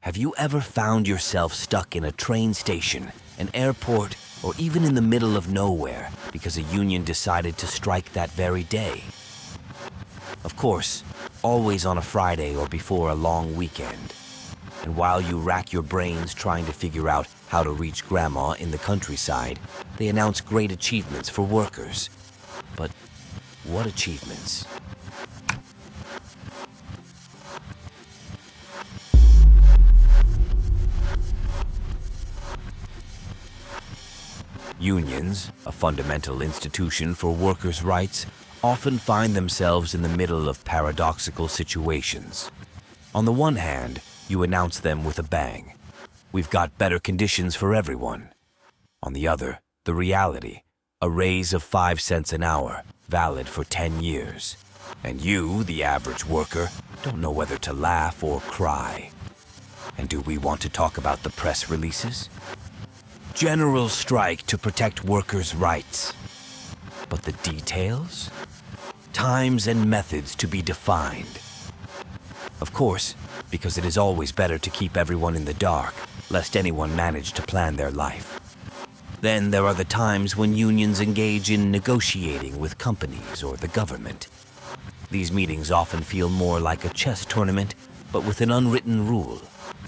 Have you ever found yourself stuck in a train station, an airport, or even in the middle of nowhere because a union decided to strike that very day? Of course, always on a Friday or before a long weekend. And while you rack your brains trying to figure out how to reach Grandma in the countryside, they announce great achievements for workers. But what achievements? Unions, a fundamental institution for workers' rights, often find themselves in the middle of paradoxical situations. On the one hand, you announce them with a bang. We've got better conditions for everyone. On the other, the reality, a raise of 5 cents an hour, valid for 10 years. And you, the average worker, don't know whether to laugh or cry. And do we want to talk about the press releases? General strike to protect workers' rights. But the details? Times and methods to be defined. Of course, because it is always better to keep everyone in the dark, lest anyone manage to plan their life. Then there are the times when unions engage in negotiating with companies or the government. These meetings often feel more like a chess tournament, but with an unwritten rule.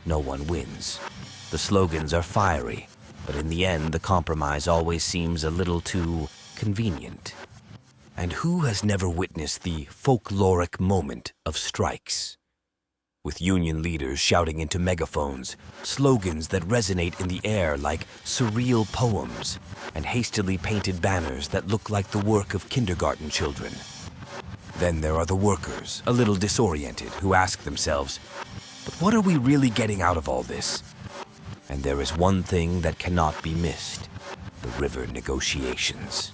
No one wins. The slogans are fiery, but in the end, the compromise always seems a little too convenient. And who has never witnessed the folkloric moment of strikes? With union leaders shouting into megaphones, slogans that resonate in the air like surreal poems, and hastily painted banners that look like the work of kindergarten children. Then there are the workers, a little disoriented, who ask themselves, but what are we really getting out of all this? And there is one thing that cannot be missed: the river negotiations.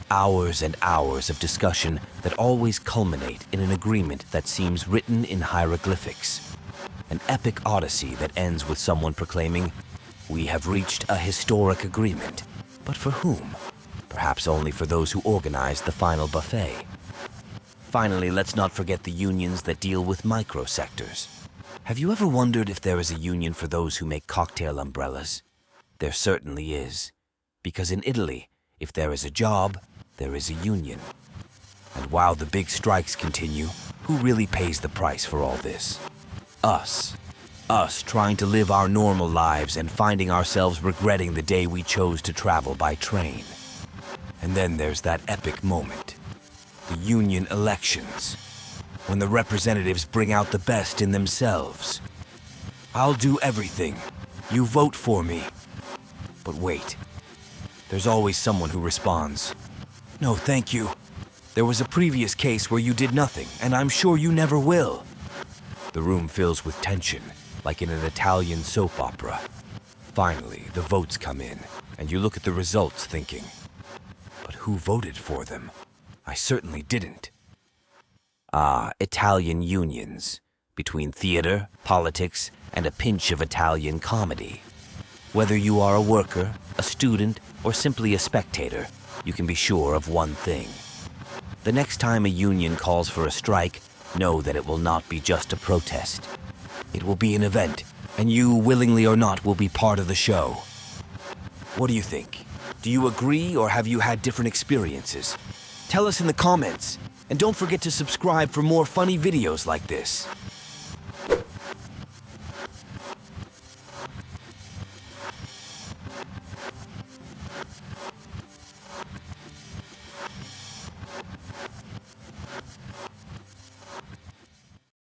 Hours and hours of discussion that always culminate in an agreement that seems written in hieroglyphics. An epic odyssey that ends with someone proclaiming, "We have reached a historic agreement." But for whom? Perhaps only for those who organize the final buffet. Finally, let's not forget the unions that deal with microsectors. Have you ever wondered if there is a union for those who make cocktail umbrellas? There certainly is. Because in Italy, if there is a job, there is a union. And while the big strikes continue, who really pays the price for all this? Us. Us trying to live our normal lives and finding ourselves regretting the day we chose to travel by train. And then there's that epic moment. The union elections. When the representatives bring out the best in themselves. I'll do everything. You vote for me. But wait. There's always someone who responds, "No, thank you. There was a previous case where you did nothing, and I'm sure you never will." The room fills with tension, like in an Italian soap opera. Finally, the votes come in, and you look at the results thinking, but who voted for them? I certainly didn't. Ah, Italian unions, between theater, politics, and a pinch of Italian comedy. Whether you are a worker, a student, or simply a spectator, you can be sure of one thing. The next time a union calls for a strike, know that it will not be just a protest. It will be an event, and you, willingly or not, will be part of the show. What do you think? Do you agree, or have you had different experiences? Tell us in the comments, and don't forget to subscribe for more funny videos like this.